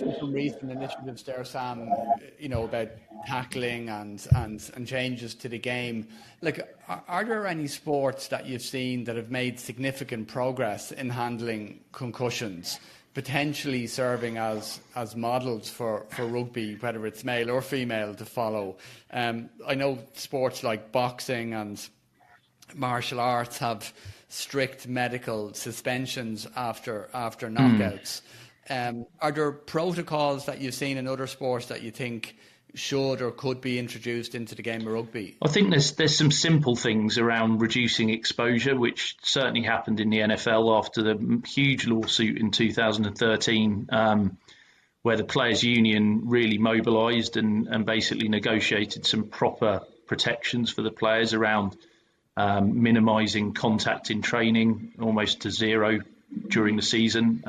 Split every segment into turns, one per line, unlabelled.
mentioned some recent initiatives there, Sam, about tackling and changes to the game. Like, are there any sports that you've seen that have made significant progress in handling concussions, potentially serving as models for rugby, whether it's male or female, to follow? I know sports like boxing and martial arts have strict medical suspensions after knockouts. Are there protocols that you've seen in other sports that you think should or could be introduced into the game of rugby?
I think there's some simple things around reducing exposure, which certainly happened in the NFL after the huge lawsuit in 2013, where the Players' Union really mobilised and basically negotiated some proper protections for the players around minimising contact in training almost to zero during the season.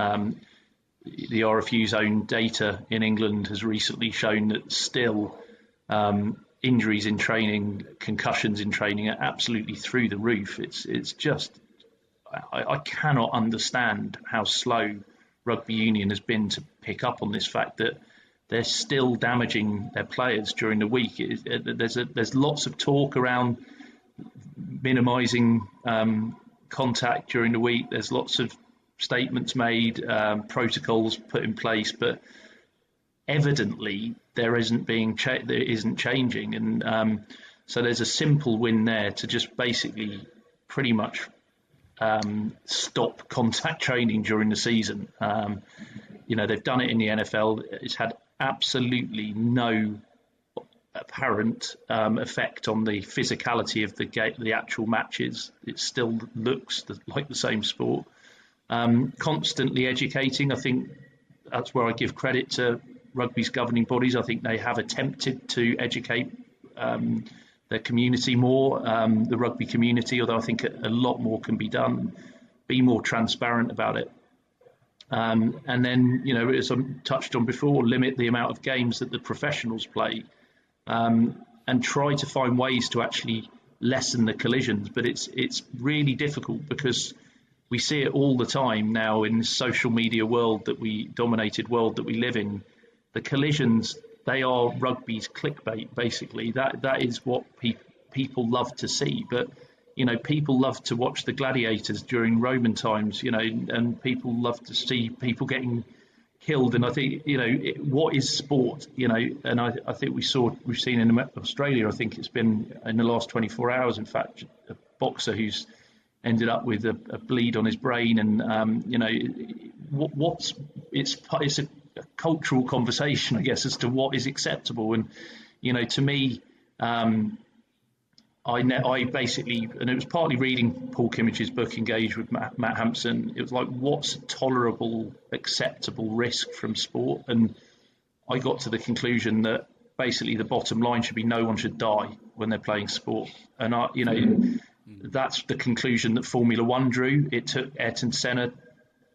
The RFU's own data in England has recently shown that still injuries in training, concussions in training are absolutely through the roof. It's just, I cannot understand how slow rugby union has been to pick up on this fact that they're still damaging their players during the week. There's lots of talk around minimising contact during the week. There's lots of statements made, protocols put in place, but evidently there isn't changing. And so there's a simple win there to just basically pretty much stop contact training during the season. They've done it in the NFL. It's had absolutely no apparent effect on the physicality of the actual matches. It still looks like the same sport. Constantly educating, I think that's where I give credit to rugby's governing bodies. I think they have attempted to educate their community more, the rugby community, although I think a lot more can be done, be more transparent about it. And then, as I touched on before, limit the amount of games that the professionals play, and try to find ways to actually lessen the collisions. But it's really difficult because we see it all the time now in this social media dominated world that we live in. The collisions, they are rugby's clickbait, basically. That is what people love to see. But, people love to watch the gladiators during Roman times, and people love to see people getting killed. And I think, what is sport, and I think we've seen in Australia, I think it's been in the last 24 hours, in fact, a boxer who's ended up with a bleed on his brain, and it's a cultural conversation, I guess, as to what is acceptable. And to me, I basically, and it was partly reading Paul Kimmage's book Engage with Matt Hampson, it was like, what's a tolerable, acceptable risk from sport? And I got to the conclusion that basically the bottom line should be no one should die when they're playing sport. And that's the conclusion that Formula One drew. It took Ayrton Senna,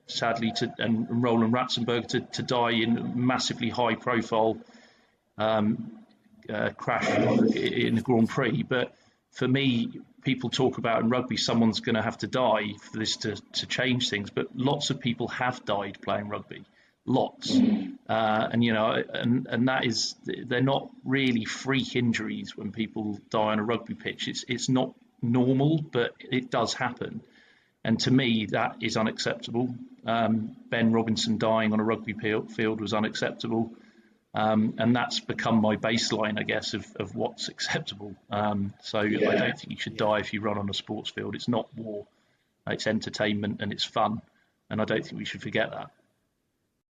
sadly, and Roland Ratzenberger to die in massively high-profile crash in the Grand Prix. But for me, people talk about in rugby, someone's going to have to die for this to change things. But lots of people have died playing rugby, lots, and that is, they're not really freak injuries when people die on a rugby pitch. It's not normal, but it does happen, and to me that is unacceptable. Ben Robinson dying on a rugby field was unacceptable, and that's become my baseline, I guess, of what's acceptable. I don't think you should die if you run on a sports field. It's not war, it's entertainment and it's fun, and I don't think we should forget that.